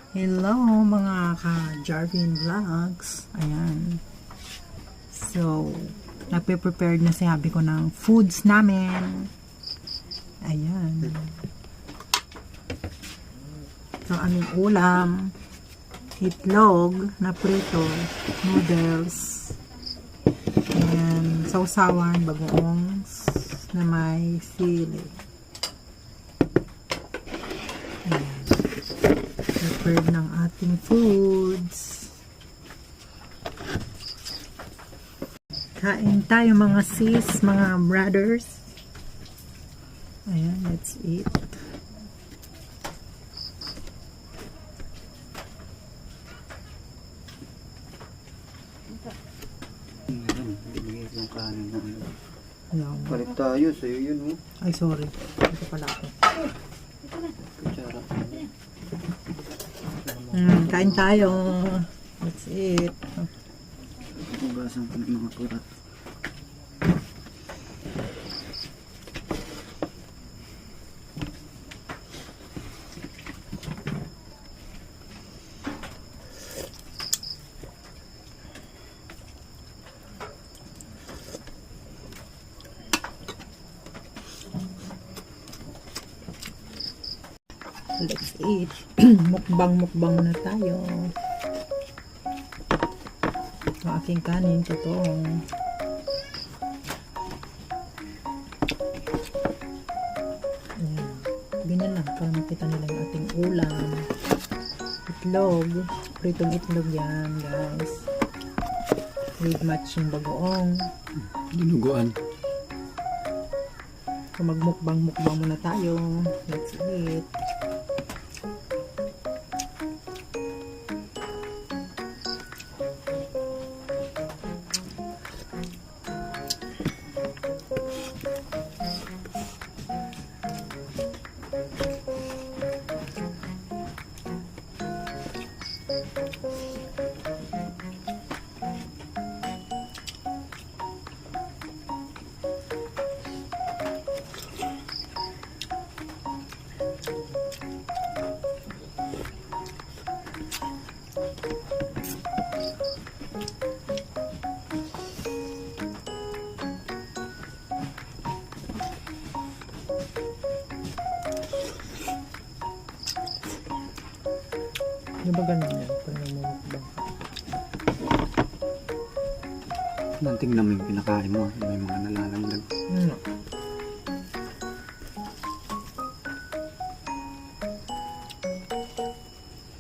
Hello mga ka-Jarvin Vlogs. Ayan. So, nagpe-prepared na si Habi ko ng foods namin. Ayan. So, aming ulam, itlog na prito, noodles, and sausawan, bagoong na may sili. Ayan. Prepared ng ating foods. Kain tayo mga sis, mga brothers. Ayan, let's eat. Yung kanin na ano. Ayan. Balik tayo, sa'yo yun mo. Ay, sorry. Ito pala ako. Kutsara. Kain tayo. Let's eat. Hugasan ko ng mga kurat. Let's eat. Mukbang na tayo. Ang aking kanin, totoong. Ayan. Ganyan lang para makita nila yung ating ulam. Itlog. Pritong itlog yan, guys. With matching bagoong. Dinuguan. So, magmukbang muna tayo. Let's eat. Ano ba ganun yan? Pag namumukbang ka. Nanting naman yung pinakain mo. May mga nalalaglag.